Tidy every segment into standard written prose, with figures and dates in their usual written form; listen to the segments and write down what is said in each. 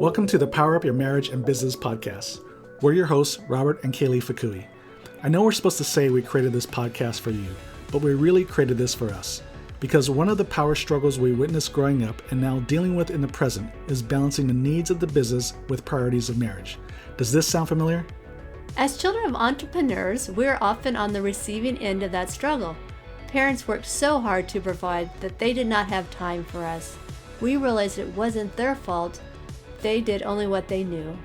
Welcome to the Power Up Your Marriage and Business podcast. We're your hosts, Robert and Kaylee Fukui. I know we're supposed to say we created this podcast for you, but we really created this for us. Because one of the power struggles we witnessed growing up and now dealing with in the present is balancing the needs of the business with priorities of marriage. Does this sound familiar? As children of entrepreneurs, we're often on the receiving end of that struggle. Parents worked so hard to provide that they did not have time for us. We realized it wasn't their fault. They did only what they knew.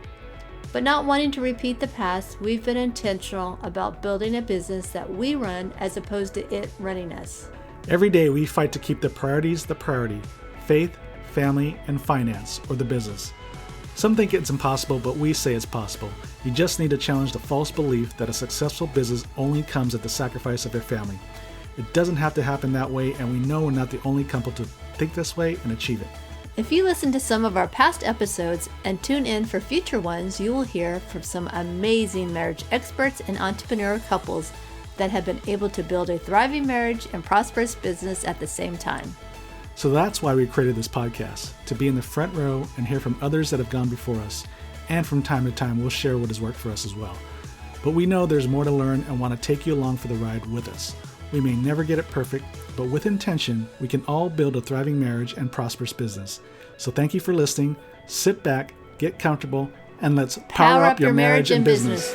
But not wanting to repeat the past, we've been intentional about building a business that we run as opposed to it running us. Every day we fight to keep the priorities the priority: faith, family, and finance, or the business. Some think it's impossible, but we say it's possible. You just need to challenge the false belief that a successful business only comes at the sacrifice of your family. It doesn't have to happen that way, and we know we're not the only couple to think this way and achieve it. If you listen to some of our past episodes and tune in for future ones, you will hear from some amazing marriage experts and entrepreneur couples that have been able to build a thriving marriage and prosperous business at the same time. So that's why we created this podcast, to be in the front row and hear from others that have gone before us. And from time to time, we'll share what has worked for us as well. But we know there's more to learn and want to take you along for the ride with us. We may never get it perfect, but with intention, we can all build a thriving marriage and prosperous business. So thank you for listening. Sit back, get comfortable, and let's power up your marriage and business.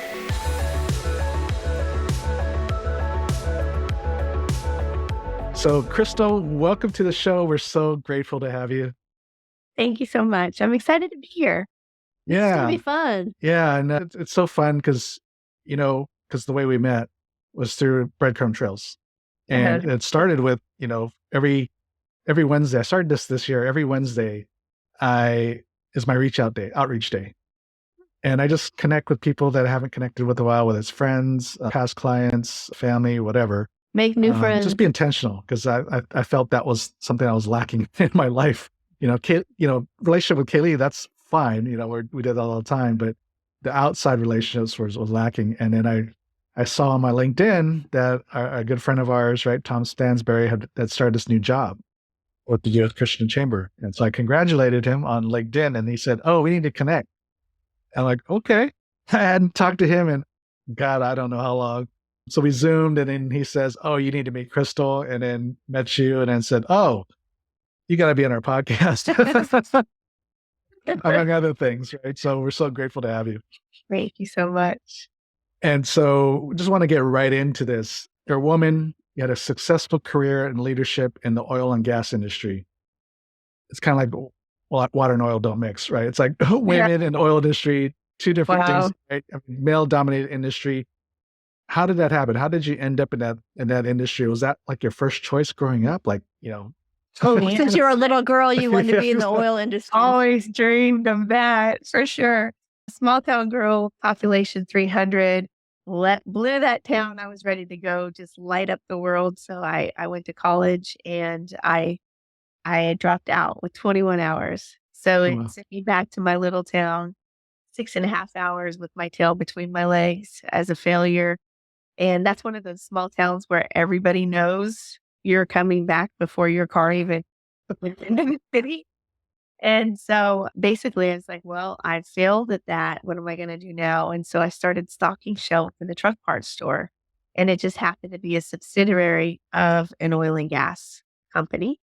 So, Krystal, welcome to the show. We're so grateful to have you. Thank you so much. I'm excited to be here. Yeah. It's going to be fun. Yeah, and it's so fun because the way we met was through breadcrumb trails. And it started with, every Wednesday. I started this year. Every Wednesday is my outreach day. And I just connect with people that I haven't connected with a while, whether it's friends, past clients, family, whatever. Make new friends. Just be intentional, because I felt that was something I was lacking in my life. Relationship with Kaylee, that's fine. We did that all the time, but the outside relationships was lacking. And then I saw on my LinkedIn that a good friend of ours, right, Tom Stansberry, had started this new job with the U.S. Christian Chamber. And so I congratulated him on LinkedIn, and he said, "Oh, we need to connect." I'm like, okay. I hadn't talked to him in, God, I don't know how long. So we Zoomed, and then he says, "Oh, you need to meet Krystal," and then met you, and then said, "Oh, you got to be on our podcast," among other things, right? So we're so grateful to have you. Thank you so much. And so we just want to get right into this. You're a woman, you had a successful career in leadership in the oil and gas industry. It's kind of like water and oil don't mix, right? It's like women in the oil industry, two different things, right? Male-dominated industry. How did that happen? How did you end up in that industry? Was that like your first choice growing up? Since you were a little girl, you wanted to be in the oil industry. Always dreamed of that, for sure. Small town girl, population 300, blew that town. I was ready to go, just light up the world. So I went to college, and I had dropped out with 21 hours. So it sent me back to my little town, 6.5 hours with my tail between my legs as a failure. And that's one of those small towns where everybody knows you're coming back before your car even went into the city. And so basically I was like, well, I failed at that. What am I going to do now? And so I started stocking shelf in the truck parts store. And it just happened to be a subsidiary of an oil and gas company.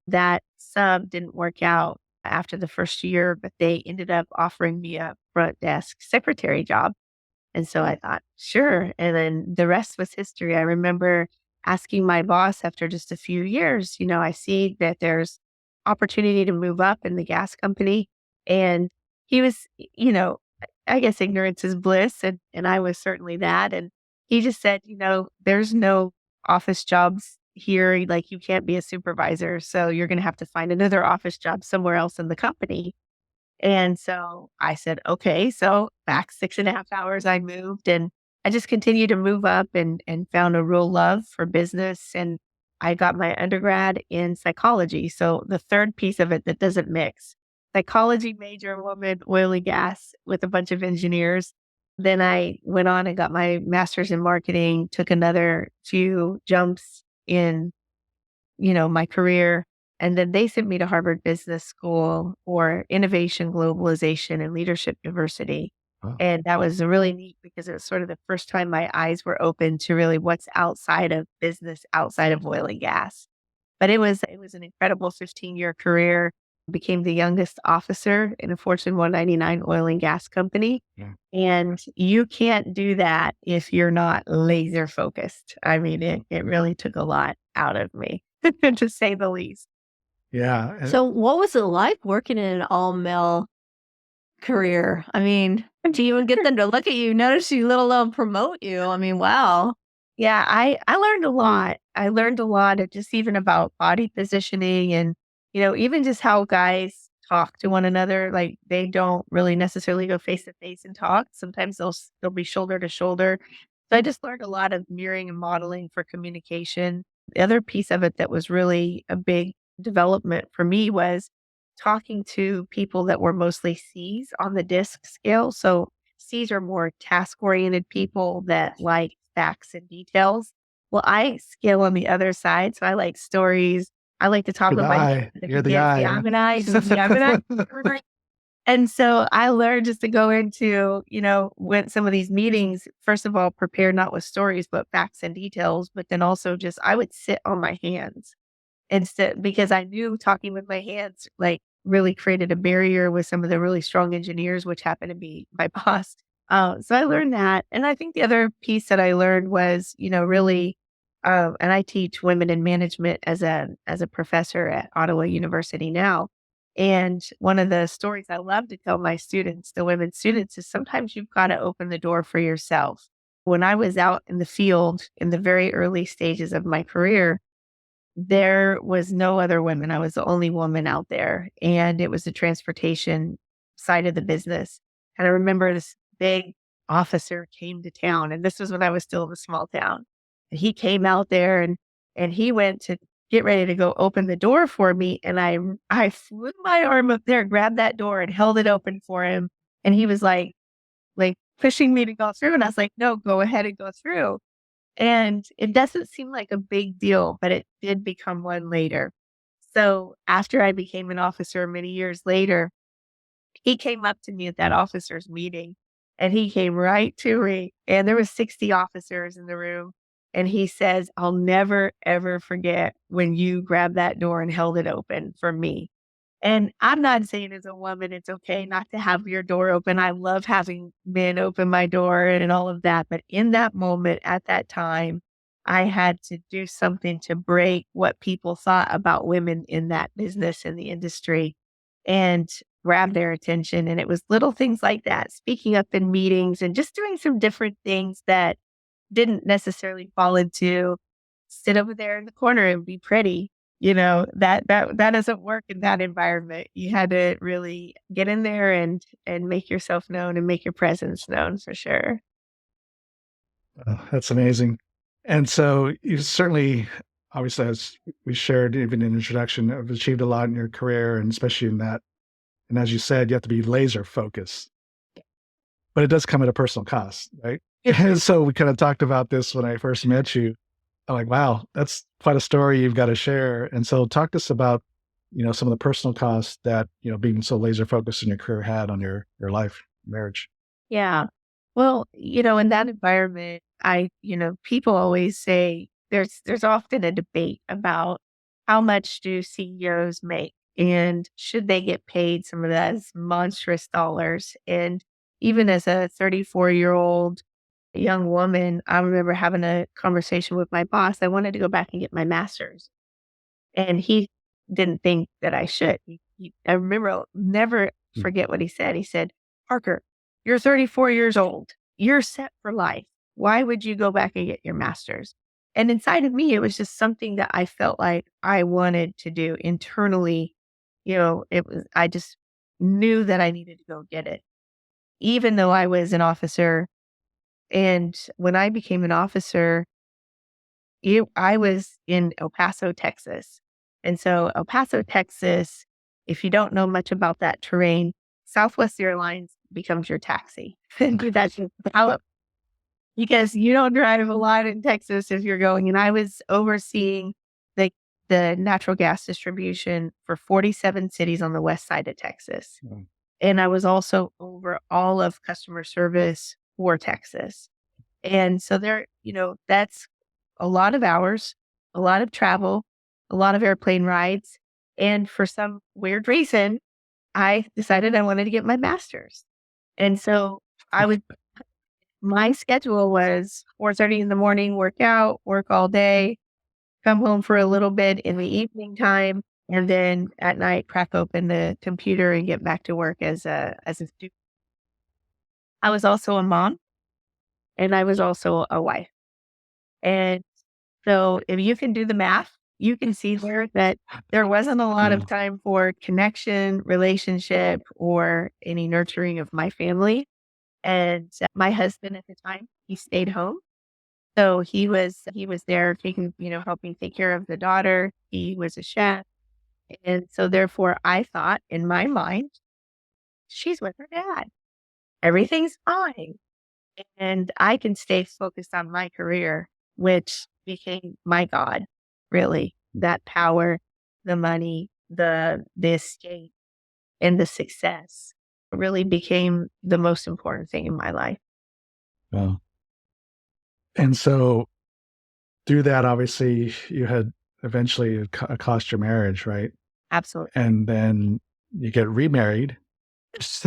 That sub didn't work out after the first year, but they ended up offering me a front desk secretary job. And so I thought, sure. And then the rest was history. I remember asking my boss after just a few years, I see that there's opportunity to move up in the gas company. And he was, I guess ignorance is bliss. And I was certainly that. And he just said, there's no office jobs here. Like, you can't be a supervisor. So you're going to have to find another office job somewhere else in the company. And so I said, okay. So back 6.5 hours, I moved, and I just continued to move up and found a real love for business. And I got my undergrad in psychology. So the third piece of it that doesn't mix: psychology major, woman, oil and gas, with a bunch of engineers. Then I went on and got my master's in marketing, took another few jumps in, my career, And then they sent me to Harvard Business School for Innovation, Globalization, and Leadership Diversity. Wow. And that was really neat because it was sort of the first time my eyes were open to really what's outside of business, outside of oil and gas. But it was an incredible 15-year career. Became the youngest officer in a Fortune 199 oil and gas company. Yeah. And you can't do that if you're not laser focused. I mean, it really took a lot out of me, to say the least. Yeah. And So, what was it like working in an all male career? I mean, do you even get them to look at you, notice you, let alone promote you? I mean, wow. Yeah, I learned a lot. I learned a lot of just even about body positioning and, even just how guys talk to one another. Like they don't really necessarily go face to face and talk. Sometimes they'll be shoulder to shoulder. So I just learned a lot of mirroring and modeling for communication. The other piece of it that was really a big development for me was talking to people that were mostly C's on the DISC scale. So C's are more task oriented people that like facts and details. Well, I scale on the other side. So I like stories. I like to talk you're the with my eye. hands. You're the Yes, eye. yeah, I'm an eye. Yeah, I'm an eye. And so I learned just to go into, when some of these meetings, first of all, prepare not with stories, but facts and details, but then also just I would sit on my hands instead because I knew talking with my hands like really created a barrier with some of the really strong engineers, which happened to be my boss. So I learned that. And I think the other piece that I learned was, really, and I teach women in management as a professor at Ottawa University now. And one of the stories I love to tell my students, the women students, is sometimes you've got to open the door for yourself. When I was out in the field in the very early stages of my career, there was no other women. I was the only woman out there, and it was the transportation side of the business. And I remember this big officer came to town, and this was when I was still in a small town. And he came out there and he went to get ready to go open the door for me. And I flew my arm up there, grabbed that door and held it open for him. And he was like pushing me to go through. And I was like, no, go ahead and go through. And it doesn't seem like a big deal, but it did become one later. So after I became an officer many years later, he came up to me at that officers meeting and he came right to me and there was 60 officers in the room. And he says, I'll never, ever forget when you grabbed that door and held it open for me. And I'm not saying as a woman, it's okay not to have your door open. I love having men open my door and all of that. But in that moment, at that time, I had to do something to break what people thought about women in that business, in the industry, and grab their attention. And it was little things like that, speaking up in meetings and just doing some different things that didn't necessarily fall into sit over there in the corner and be pretty. That doesn't work in that environment. You had to really get in there and make yourself known and make your presence known for sure. That's amazing. And so you certainly, obviously, as we shared even in introduction, have achieved a lot in your career, and especially in that. And as you said, you have to be laser focused, but it does come at a personal cost, right? And so we kind of talked about this when I first met you. I'm like, wow, that's quite a story you've got to share. And so talk to us about, some of the personal costs that, being so laser focused in your career had on your life, marriage. Yeah. Well, in that environment, people always say there's often a debate about how much do CEOs make and should they get paid some of those monstrous dollars. And even as a 34-year-old young woman, I remember having a conversation with my boss. I wanted to go back and get my master's. And he didn't think that I should. I remember, I'll never forget what he said. He said, Parker, you're 34 years old. You're set for life. Why would you go back and get your master's? And inside of me, it was just something that I felt like I wanted to do internally. I just knew that I needed to go get it. Even though I was an officer. And when I became an officer, I was in El Paso, Texas. And so El Paso, Texas, if you don't know much about that terrain, Southwest Airlines becomes your taxi. That's just how because you don't drive a lot in Texas if you're going. And I was overseeing the the natural gas distribution for 47 cities on the west side of Texas. Mm. And I was also over all of customer service for Texas. And so there, that's a lot of hours, a lot of travel, a lot of airplane rides. And for some weird reason, I decided I wanted to get my master's. And so my schedule was 4:30 in the morning, work out, work all day, come home for a little bit in the evening time, and then at night crack open the computer and get back to work as a student. I was also a mom and I was also a wife. And so if you can do the math, you can see there that there wasn't a lot Yeah. of time for connection, relationship, or any nurturing of my family. And my husband at the time, he stayed home. So he was there taking, helping take care of the daughter. He was a chef. And so therefore I thought in my mind, she's with her dad. Everything's fine. And I can stay focused on my career, which became my God, really. That power, the money, the escape, and the success really became the most important thing in my life. Wow. And so through that, obviously, you had eventually it cost your marriage, right? Absolutely. And then you get remarried. Yes,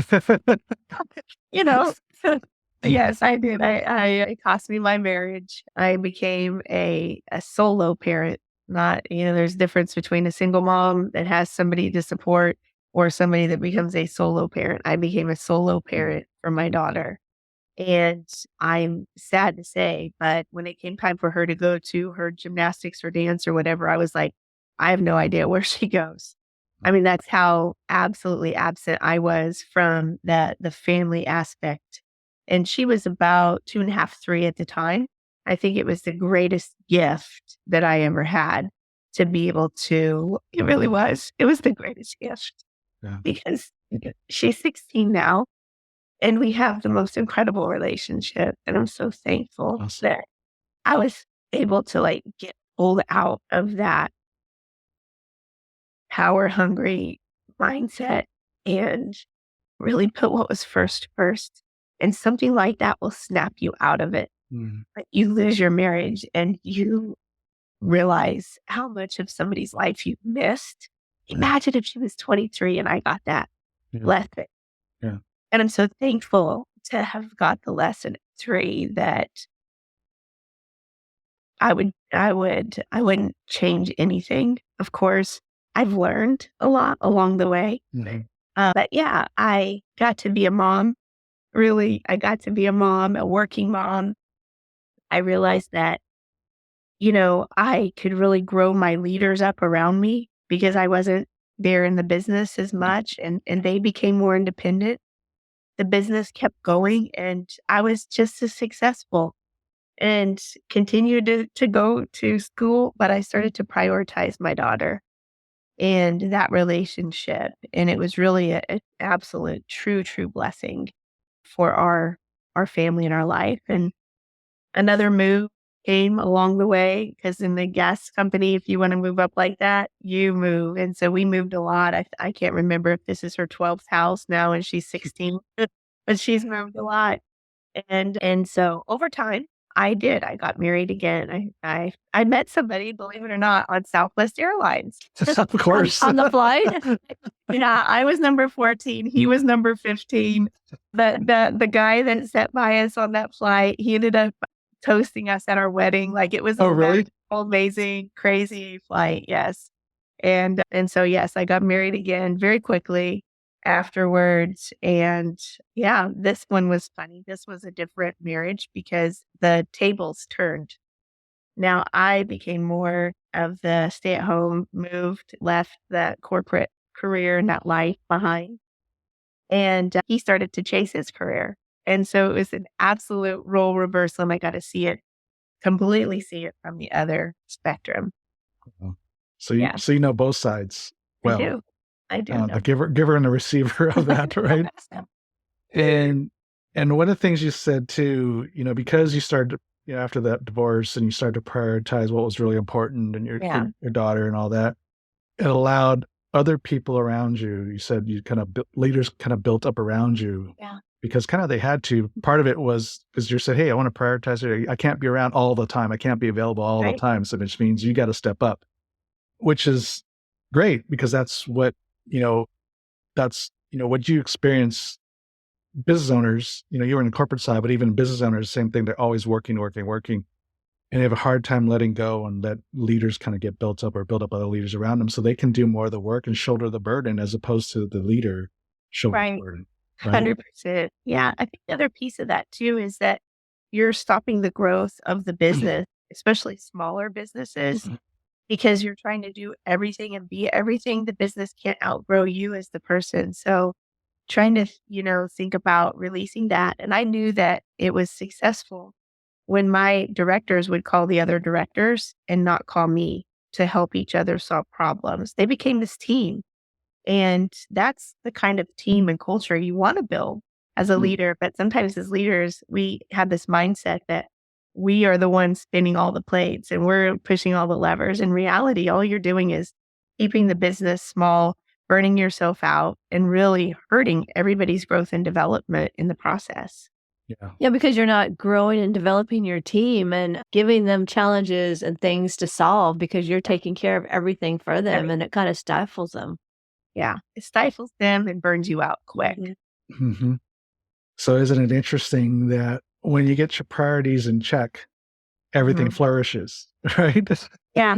I did. It cost me my marriage. I became a solo parent. Not, there's a difference between a single mom that has somebody to support or somebody that becomes a solo parent. I became a solo parent for my daughter. And I'm sad to say, but when it came time for her to go to her gymnastics or dance or whatever, I was like, I have no idea where she goes. I mean, that's how absolutely absent I was from the family aspect. And she was about 2.5, 3 at the time. I think it was the greatest gift that I ever had to be able to, it really was. It was the greatest gift. Yeah. Because she's 16 now and we have the most incredible relationship. And I'm so thankful Awesome. that I was able to get pulled out of that power hungry mindset and really put what was first. And something like that will snap you out of it. Mm. Like you lose your marriage and you realize how much of somebody's life you missed. Imagine if she was 23 and I got that lesson. Yeah. And I'm so thankful to have got the lesson at 3 that I wouldn't change anything. Of course, I've learned a lot along the way. Mm-hmm. But yeah, I got to be a mom. Really, I got to be a mom, a working mom. I realized that, I could really grow my leaders up around me because I wasn't there in the business as much and they became more independent. The business kept going and I was just as successful and continued to go to school, but I started to prioritize my daughter and that relationship. And it was really an absolute, true blessing for our family and our life. And another move came along the way because in the gas company, if you want to move up like that, you move. And so we moved a lot. I can't remember if this is her 12th house now and she's 16, but she's moved a lot. And so over time, I got married again. I met somebody, believe it or not, on Southwest Airlines. Of course. On the flight. Yeah, I was number 14. He was number 15. The guy that sat by us on that flight, he ended up toasting us at our wedding. Like it was really? Amazing, crazy flight. Yes. And so, yes, I got married again very quickly afterwards. And yeah, this one was funny. This was a different marriage because the tables turned. Now I became more of the stay-at-home, left that corporate career and that life behind. And he started to chase his career. And so it was an absolute role reversal. And I got to completely see it from the other spectrum. So you know both sides well. I do. The giver and the receiver of that, right? And one of the things you said too, because you started, after that divorce and you started to prioritize what was really important and Yeah. your daughter and all that, it allowed other people around you. You said you kind of leaders kind of built up around you Yeah. because kind of they had to. Part of it was because you said, "Hey, I want to prioritize it. I can't be around all the time. I can't be available all the Right. time." So which means you got to step up, which is great because that's what what you experience. Business owners, you were in the corporate side, but even business owners, same thing. They're always working, working, working, and they have a hard time letting go and let leaders kind of get built up or build up other leaders around them so they can do more of the work and shoulder the burden as opposed to the leader shouldering the Right. burden. Right? 100%. Yeah. I think the other piece of that too is that you're stopping the growth of the business, especially smaller businesses, because you're trying to do everything and be everything. The business can't outgrow you as the person. So trying to, think about releasing that. And I knew that it was successful when my directors would call the other directors and not call me to help each other solve problems. They became this team. And that's the kind of team and culture you want to build as a Mm. leader. But sometimes as leaders, we have this mindset that we are the ones spinning all the plates and we're pushing all the levers. In reality, all you're doing is keeping the business small, burning yourself out, and really hurting everybody's growth and development in the process. Yeah. Yeah, because you're not growing and developing your team and giving them challenges and things to solve because you're taking care of everything for them and it kind of stifles them. Yeah. It stifles them and burns you out quick. Hmm. So isn't it interesting that when you get your priorities in check, everything flourishes, right? Yeah.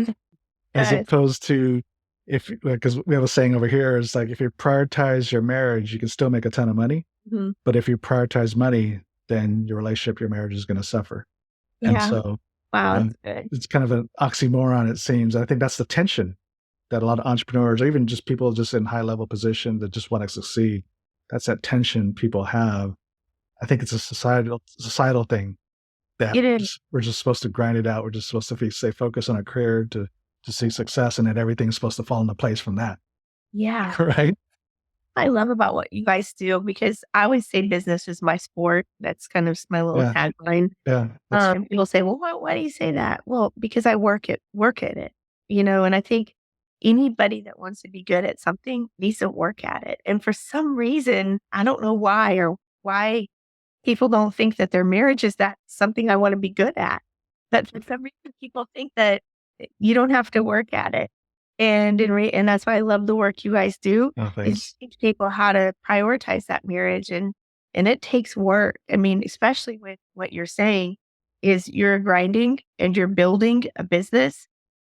As Does. opposed to because we have a saying over here is like, if you prioritize your marriage, you can still make a ton of money. Mhm. But if you prioritize money, then your relationship, your marriage is going to suffer. And Yeah. so Wow. uh, That's good. it's kind of an oxymoron, it seems. I think that's the tension that a lot of entrepreneurs, or even just people just in high level position that just want to succeed, that's that tension people have. I think it's a societal thing that It is. we're just supposed to grind it out. We're just supposed to stay focused on our career to see success, and then everything's supposed to fall into place from that. Yeah. Right? I love about what you guys do because I always say business is my sport. That's kind of my little Yeah. tagline. Yeah. People say, well, why do you say that? Well, because I work at it, and I think anybody that wants to be good at something needs to work at it. And for some reason, I don't know why people don't think that their marriage is that something I want to be good at. But for some reason, people think that you don't have to work at it. And that's why I love the work you guys do Oh, is thanks. teach people how to prioritize that marriage. And it takes work. I mean, especially with what you're saying is you're grinding and you're building a business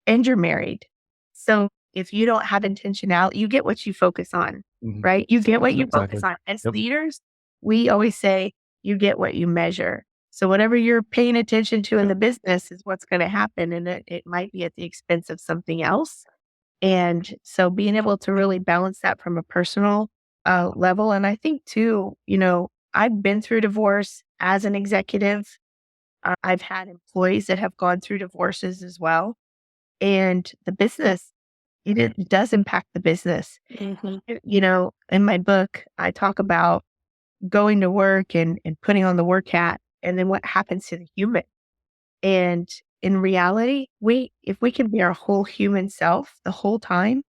and you're married. So if you don't have intentionality, you get what you focus on, Mhm. right? You get what you Exactly. focus on. As Yep. leaders, we always say you get what you measure. So whatever you're paying attention to in the business is what's going to happen. And it might be at the expense of something else. And so being able to really balance that from a personal level. And I think too, I've been through divorce as an executive. I've had employees that have gone through divorces as well. And the business, it does impact the business. In my book, I talk about going to work and putting on the work hat and then what happens to the human. And in reality, if we can be our whole human self the whole time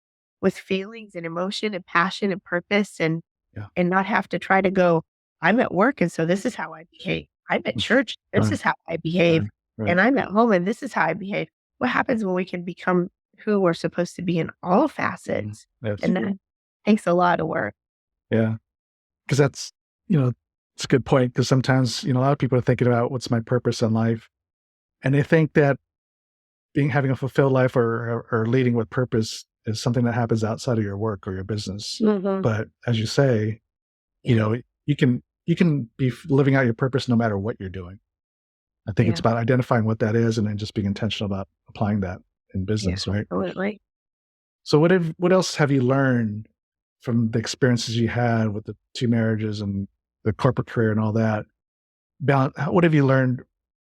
with feelings and emotion and passion and purpose Yeah. and not have to try to go, I'm at work and so this is how I behave. I'm at church, this Right. is how I behave. Right. And I'm at home and this is how I behave. What happens when we can become who we're supposed to be in all facets? That's And that takes a lot of work. Yeah. Because that's, it's a good point. Because sometimes, a lot of people are thinking about what's my purpose in life. And they think that having a fulfilled life or leading with purpose is something that happens outside of your work or your business. Mhm. But as you say, you can be living out your purpose no matter what you're doing. I think it's Yeah. about identifying what that is and then just being intentional about applying that in business, right? Absolutely. So what else have you learned from the experiences you had with the two marriages and the corporate career and all that? What have you learned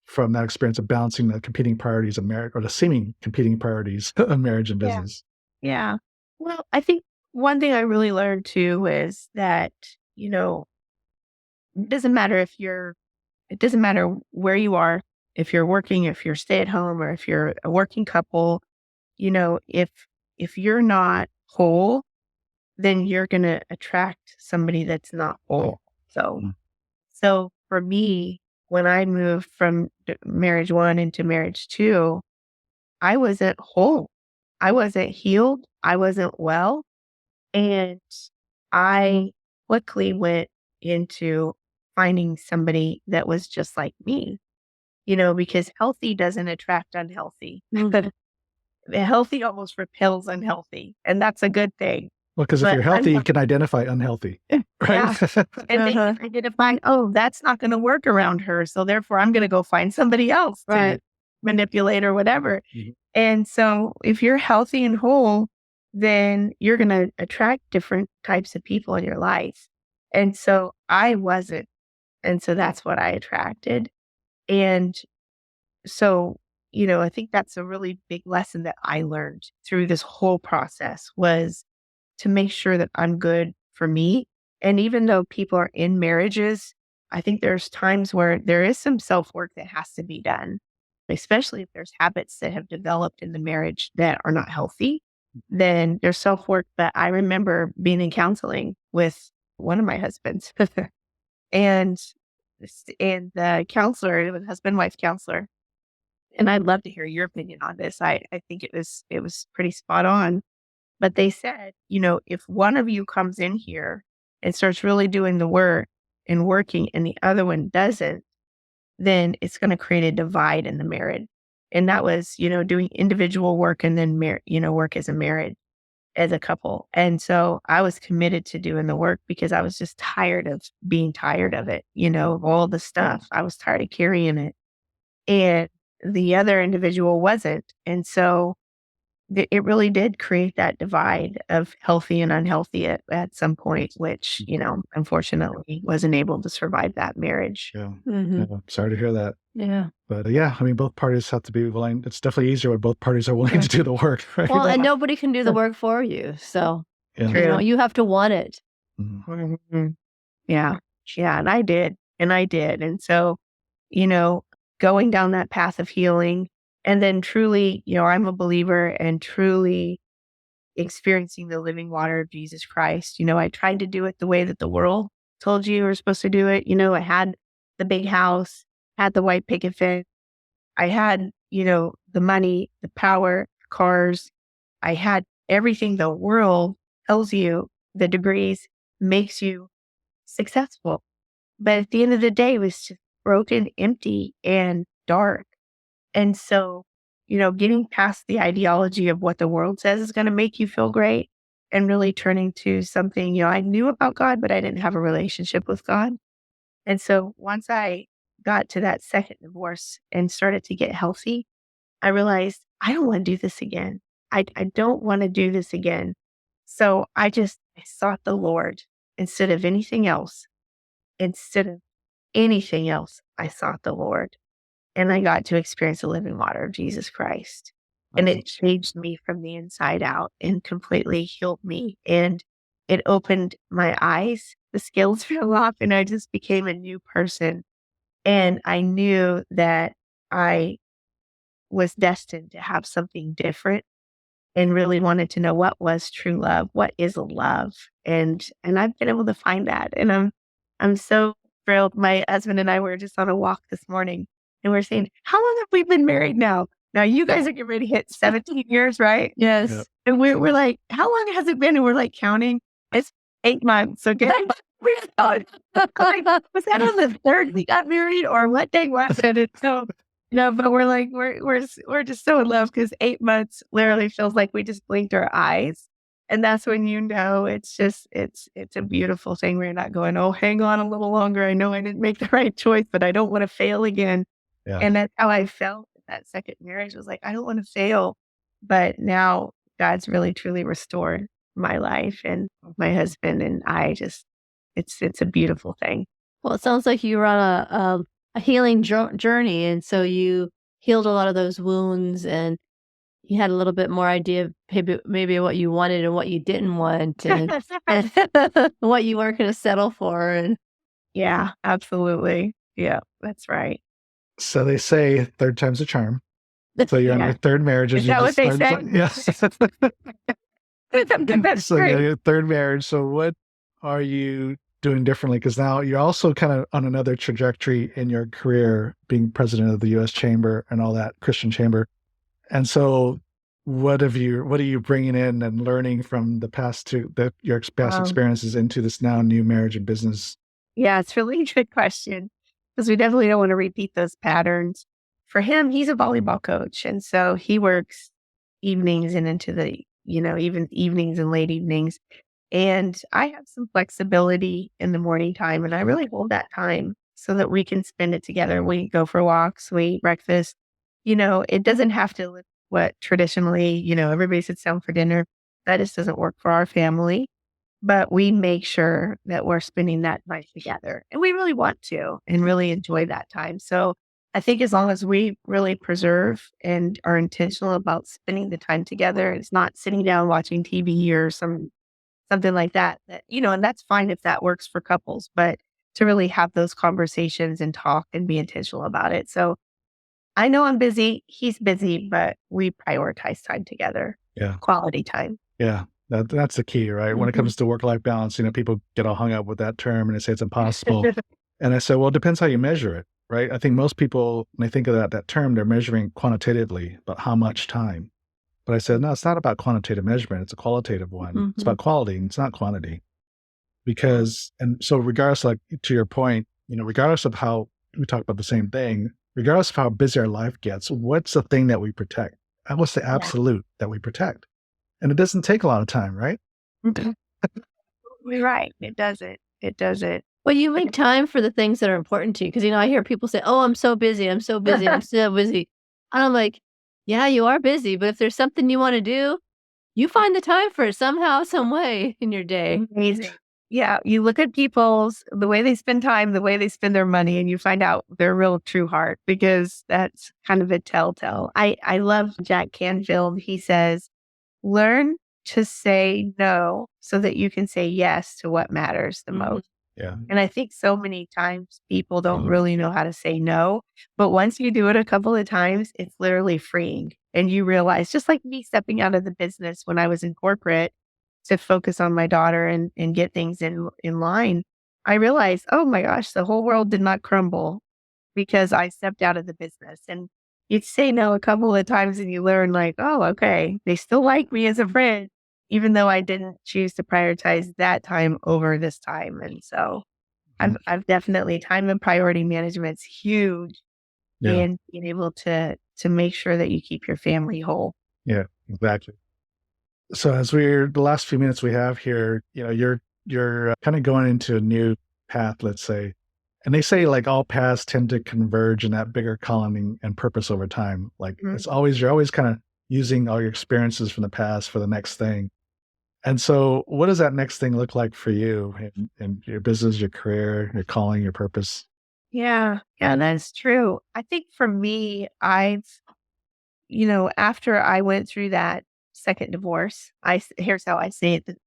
from that experience of balancing the competing priorities of marriage or the seeming competing priorities of marriage and Yeah. business? Yeah. Well, I think one thing I really learned too is that, it doesn't matter it doesn't matter where you are. if you're working, if you're stay at home, or if you're a working couple, if you're not whole, then you're going to attract somebody that's not whole. So, Mm. so for me, when I moved from marriage 1 into marriage 2, I wasn't whole. I wasn't healed. I wasn't well. And I quickly went into finding somebody that was just like me, because healthy doesn't attract unhealthy. Healthy almost repels unhealthy. And that's a good thing. Well, because if But you're healthy, you can identify unhealthy, yeah. right? And they can identify, oh, that's not going to work around her. So therefore, I'm going to go find somebody else to Right. manipulate or whatever. Mhm. And so if you're healthy and whole, then you're going to attract different types of people in your life. And so I wasn't. And so that's what I attracted. And so, I think that's a really big lesson that I learned through this whole process was to make sure that I'm good for me. And even though people are in marriages, I think there's times where there is some self-work that has to be done, especially if there's habits that have developed in the marriage that are not healthy, then there's self-work. But I remember being in counseling with one of my husbands and the counselor, it was husband-wife counselor. And I'd love to hear your opinion on this. I think it was pretty spot on. But they said, if one of you comes in here and starts really doing the work and working and the other one doesn't, then it's going to create a divide in the marriage. And that was, doing individual work and then, work as a marriage, as a couple. And so I was committed to doing the work because I was just tired of being tired of it, of all the stuff. I was tired of carrying it. And the other individual wasn't. And so it really did create that divide of healthy and unhealthy at some point, which, unfortunately wasn't able to survive that marriage. Yeah. Mhm. Yeah. Sorry to hear that. Yeah. But yeah, I mean, both parties have to be willing. It's definitely easier when both parties are willing to do the work, right? Well, and nobody can do the work for you. So, Yeah. True. you have to want it. Mhm. Mhm. Yeah. Yeah. And I did. And I did. And so, you know, going down that path of healing and then truly, I'm a believer and truly experiencing the living water of Jesus Christ. I tried to do it the way that the world told you were supposed to do it. I had the big house, had the white picket fence. I had, the money, the power, cars. I had everything the world tells you, the degrees makes you successful. But at the end of the day, it was just broken, empty, and dark. And so, getting past the ideology of what the world says is going to make you feel great and really turning to something, I knew about God, but I didn't have a relationship with God. And so once I got to that second divorce and started to get healthy, I realized I don't want to do this again. I don't want to do this again. So I sought the Lord instead of anything else. Instead of anything else, I sought the Lord. And I got to experience the living water of Jesus Christ. And it changed me from the inside out and completely healed me. And it opened my eyes. The scales fell off and I just became a new person. And I knew that I was destined to have something different and really wanted to know what was true love, what is love. And I've been able to find that. And I'm so thrilled. My husband and I were just on a walk this morning and we're saying, how long have we been married now? Now you guys are getting ready to hit 17 years, right? Yes. Yep. And we're like, how long has it been? And we're like counting. It's 8 months. Okay. We thought, like, was that on the third we got married or what day was it? And so, but we're like, we're just so in love because 8 months literally feels like we just blinked our eyes. And that's when it's just, it's a beautiful thing. We're not going, oh, hang on a little longer. I know I didn't make the right choice, but I don't want to fail again. Yeah. And that's how I felt. That second marriage was like, I don't want to fail. But now God's really, truly restored my life and my husband. And I just, it's a beautiful thing. Well, it sounds like you were on a healing journey. And so you healed a lot of those wounds and you had a little bit more idea of maybe what you wanted and what you didn't want and what you weren't going to settle for. And Yeah, absolutely. Yeah, that's right. So they say third time's a charm. So you're on your third marriage. Is that what they say? Yes. That's So great. your third marriage. So what are you doing differently? Because now you're also kind of on another trajectory in your career, being president of the U.S. Chamber and all that Christian Chamber. And so, what are you bringing in and learning from the past your past experiences into this now new marriage and business? Yeah, it's really a good question because we definitely don't want to repeat those patterns. For him, he's a volleyball coach, and so he works evenings and into the even evenings and late evenings. And I have some flexibility in the morning time, and I really hold that time so that we can spend it together. We go for walks, we eat breakfast. It doesn't have to look what traditionally, everybody sits down for dinner. That just doesn't work for our family. But we make sure that we're spending that time together. And we really want to and really enjoy that time. So I think as long as we really preserve and are intentional about spending the time together, it's not sitting down watching TV or something like that, and that's fine if that works for couples, but to really have those conversations and talk and be intentional about it. So I know I'm busy, he's busy, but we prioritize time together. Yeah. Quality time. Yeah. That's the key, right? When it comes to work-life balance, people get all hung up with that term and they say it's impossible. And I say, well, it depends how you measure it, right? I think most people, when they think of that term, they're measuring quantitatively about how much time. But I said, no, it's not about quantitative measurement. It's a qualitative one. It's about quality and it's not quantity. And so regardless, like to your point, regardless of how we talk about the same thing, regardless of how busy our life gets, what's the thing that we protect? What's the absolute that we protect? And it doesn't take a lot of time, right? You're right. It doesn't. It doesn't. Well, you make time for the things that are important to you. Because, I hear people say, oh, I'm so busy. I'm so busy. I'm so busy. And I'm like, yeah, you are busy. But if there's something you want to do, you find the time for it somehow, some way in your day. Amazing. Yeah. You look at the way they spend time, the way they spend their money, and you find out their real true heart, because that's kind of a telltale. I love Jack Canfield. He says, learn to say no so that you can say yes to what matters the most. Yeah. And I think so many times people don't really know how to say no. But once you do it a couple of times, it's literally freeing. And you realize, just like me stepping out of the business when I was in corporate to focus on my daughter and get things in line, I realized, oh my gosh, the whole world did not crumble because I stepped out of the business. And you'd say no a couple of times and you learn like, oh, okay, they still like me as a friend, even though I didn't choose to prioritize that time over this time. And so I've definitely, time and priority management's huge in being able to make sure that you keep your family whole. Yeah, exactly. So as the last few minutes we have here, you're kind of going into a new path, let's say. And they say like all paths tend to converge in that bigger calling and purpose over time. Like you're always kind of using all your experiences from the past for the next thing. And so what does that next thing look like for you in your business, your career, your calling, your purpose? Yeah, that's true. I think for me, after I went through that second divorce, here's how I say it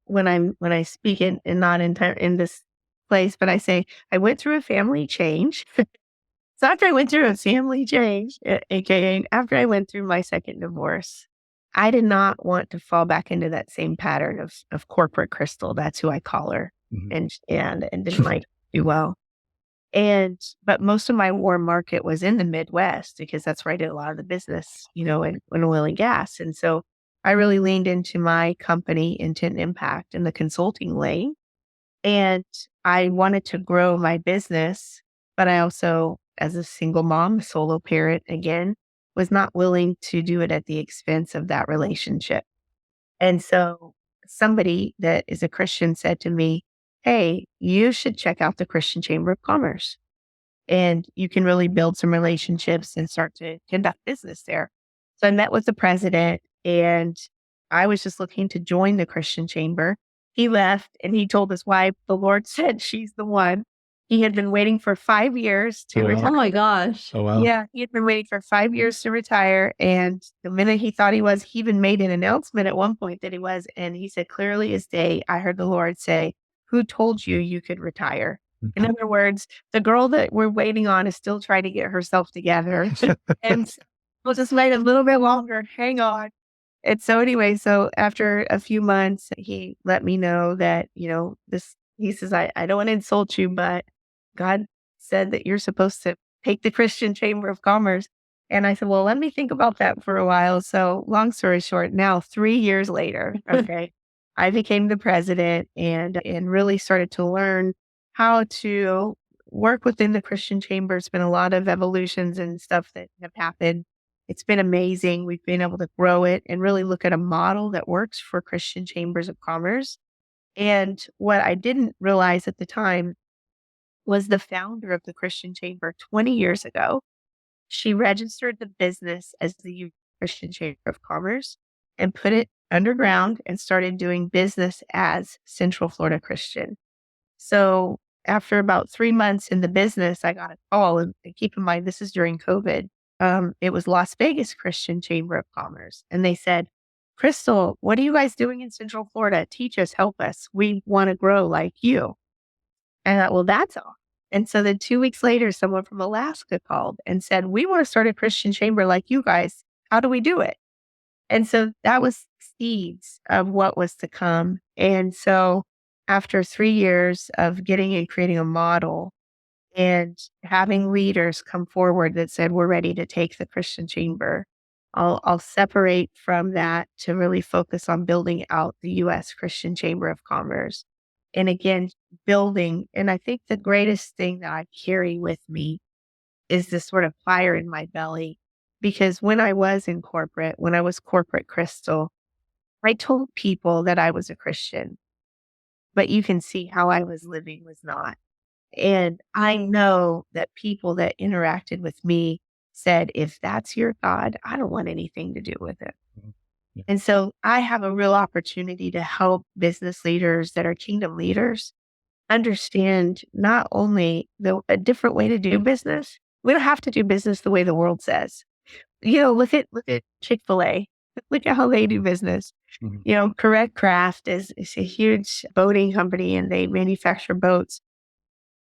when I speak it, and not in this place, but I say I went through a family change. So after I went through a family change, aka after I went through my second divorce, I did not want to fall back into that same pattern of corporate Krystal. That's who I call her, and didn't like do well. But most of my warm market was in the Midwest because that's where I did a lot of the business, in oil and gas. And so I really leaned into my company, Intent Impact, in the consulting lane. And I wanted to grow my business, but I also, as a single mom, solo parent again, was not willing to do it at the expense of that relationship. And so somebody that is a Christian said to me, hey, you should check out the Christian Chamber of Commerce. And you can really build some relationships and start to conduct business there. So I met with the president, and I was just looking to join the Christian Chamber. He left and he told his wife, the Lord said she's the one. He had been waiting for 5 years to retire. Oh my gosh. Oh, wow. Yeah, he had been waiting for 5 years to retire. And the minute he thought he even made an announcement at one point that he was. And he said, clearly as day, I heard the Lord say, who told you you could retire? In other words, the girl that we're waiting on is still trying to get herself together. And so we'll just wait a little bit longer. Hang on. And so anyway, so after a few months, he let me know that, he says, I don't want to insult you, but God said that you're supposed to take the Christian Chamber of Commerce. And I said, well, let me think about that for a while. So long story short, now 3 years later, okay, I became the president and really started to learn how to work within the Christian Chamber. It's been a lot of evolutions and stuff that have happened. It's been amazing. We've been able to grow it and really look at a model that works for Christian chambers of commerce. And what I didn't realize at the time was the founder of the Christian Chamber 20 years ago. She registered the business as the Christian Chamber of Commerce and put it underground and started doing business as Central Florida Christian. So after about 3 months in the business, I got a call, and keep in mind, this is during COVID. It was Las Vegas Christian Chamber of Commerce. And they said, Krystal, what are you guys doing in Central Florida? Teach us, help us. We want to grow like you. And I thought, well, that's all. And so then 2 weeks later, someone from Alaska called and said, we want to start a Christian chamber like you guys. How do we do it? And so that was seeds of what was to come. And so after 3 years of getting and creating a model and having leaders come forward that said, we're ready to take the Christian chamber, I'll separate from that to really focus on building out the U.S. Christian Chamber of Commerce. And again, building. And I think the greatest thing that I carry with me is this sort of fire in my belly. Because when I was in corporate, when I was corporate Krystal, I told people that I was a Christian, but you can see how I was living was not. And I know that people that interacted with me said, if that's your God, I don't want anything to do with it. Yeah. And so I have a real opportunity to help business leaders that are kingdom leaders understand not only a different way to do business. We don't have to do business the way the world says. Look at Chick-fil-A. Look at how they do business. Mm-hmm. Correct Craft is a huge boating company, and they manufacture boats.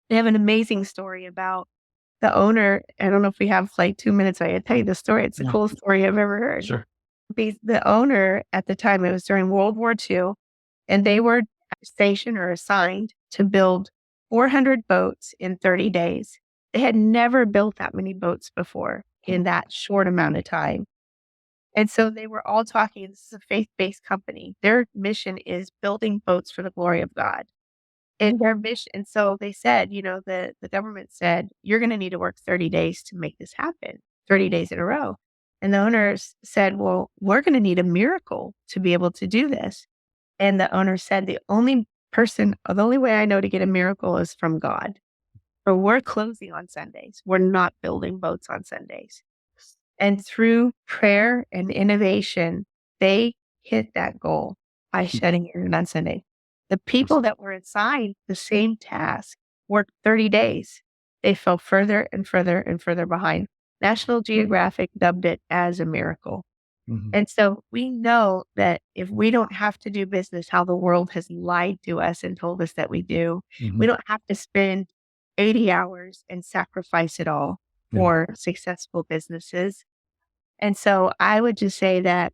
They have an amazing story about the owner. I don't know if we have like 2 minutes. I can tell you the story. It's the coolest story I've ever heard. Sure. The owner at the time, it was during World War II, and they were stationed or assigned to build 400 boats in 30 days. They had never built that many boats before in that short amount of time. And so they were all talking. This is a faith-based company. Their mission is building boats for the glory of God. And their mission, and so they said, the government said, you're going to need to work 30 days to make this happen, 30 days in a row. And the owners said, well, we're going to need a miracle to be able to do this. And the owner said, the only way I know to get a miracle is from God. Or we're closing on Sundays. We're not building boats on Sundays. And through prayer and innovation, they hit that goal by shutting it on Sunday. The people that were assigned the same task worked 30 days. They fell further and further and further behind. National Geographic dubbed it as a miracle. Mm-hmm. And so we know that if we don't have to do business how the world has lied to us and told us that we do, we don't have to spend 80 hours and sacrifice it all for successful businesses. And so I would just say that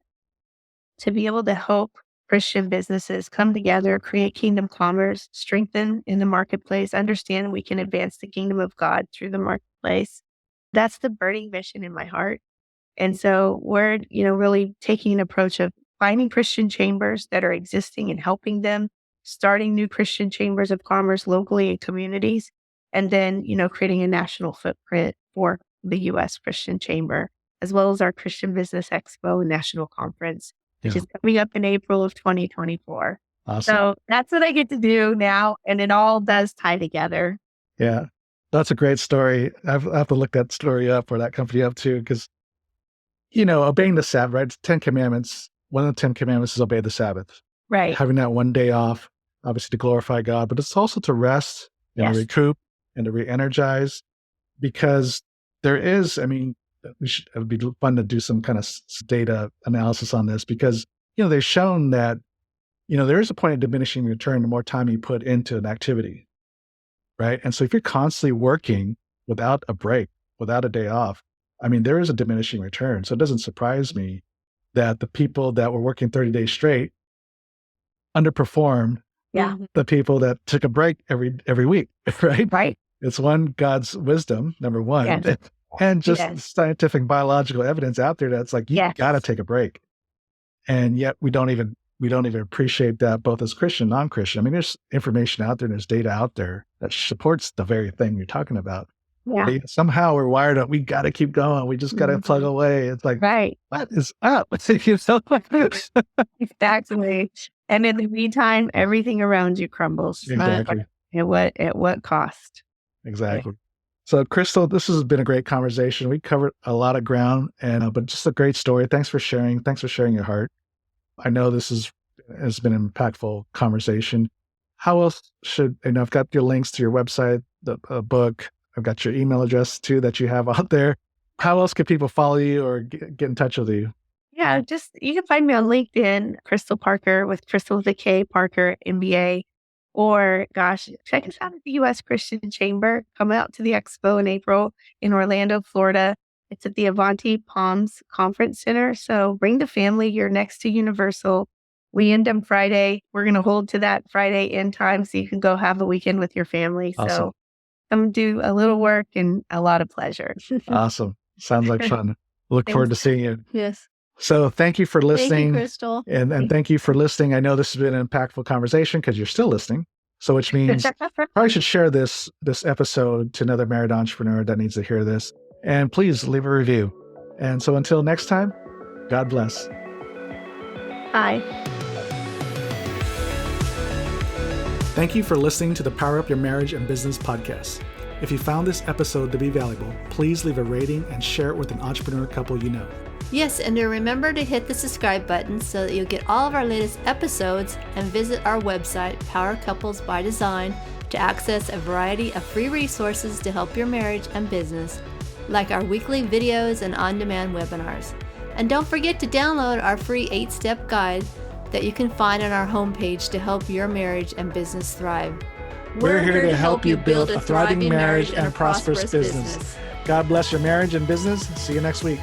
to be able to help Christian businesses come together, create kingdom commerce, strengthen in the marketplace, understand we can advance the kingdom of God through the marketplace. That's the burning mission in my heart. And so we're, really taking an approach of finding Christian chambers that are existing and helping them, starting new Christian chambers of commerce locally in communities, and then, creating a national footprint for the U.S. Christian Chamber, as well as our Christian Business Expo and National Conference, which is coming up in April of 2024. Awesome. So that's what I get to do now. And it all does tie together. Yeah, that's a great story. I have to look that story up or that company up too, because, obeying the Sabbath, right? It's 10 Commandments. One of the 10 Commandments is obey the Sabbath. Right. Having that one day off, obviously to glorify God, but it's also to rest and to recoup and to re-energize, because there is, it would be fun to do some kind of data analysis on this, because, they've shown that, there is a point of diminishing return the more time you put into an activity. right? And so if you're constantly working without a break, without a day off, I mean, there is a diminishing return. So it doesn't surprise me that the people that were working 30 days straight underperformed Yeah. the people that took a break every week, right? Right. It's God's wisdom, number one, Yes. and just Yes. scientific biological evidence out there that's like, you Yes. got to take a break. And yet we don't even appreciate that, both as Christian and non-Christian. I mean, there's information out there and there's data out there that supports the very thing you're talking about. Yeah. But yet somehow we're wired up. We got to keep going. We just got to plug away. It's like, Right. what is up? You know? Exactly. And in the meantime, everything around you crumbles. Exactly. At what cost? Exactly. So, Krystal, this has been a great conversation. We covered a lot of ground, and but just a great story. Thanks for sharing. Thanks for sharing your heart. I know this has been an impactful conversation. How else should, I've got your links to your website, the book. I've got your email address too that you have out there. How else can people follow you or get in touch with you? Yeah, you can find me on LinkedIn, Krystal Parker, with Krystal with a K, Parker, MBA. Or check us out at the U.S. Christian Chamber. Come out to the expo in April in Orlando, Florida. It's at the Avanti Palms Conference Center. So bring the family. You're next to Universal. We end on Friday. We're going to hold to that Friday end time so you can go have a weekend with your family. Awesome. So come do a little work and a lot of pleasure. Awesome. Sounds like fun. Look forward to seeing you. Yes. So thank you for listening. Thank you, Krystal. And thank you for listening. I know this has been an impactful conversation because you're still listening. So which means probably should share this episode to another married entrepreneur that needs to hear this. And please leave a review. And so until next time, God bless. Bye. Thank you for listening to the Power Up Your Marriage and Business podcast. If you found this episode to be valuable, please leave a rating and share it with an entrepreneur couple you know. Yes, and remember to hit the subscribe button so that you'll get all of our latest episodes, and visit our website, Power Couples by Design, to access a variety of free resources to help your marriage and business, like our weekly videos and on-demand webinars. And don't forget to download our free 8-step guide that you can find on our homepage to help your marriage and business thrive. We're here to help you build a thriving marriage and a prosperous business. God bless your marriage and business. See you next week.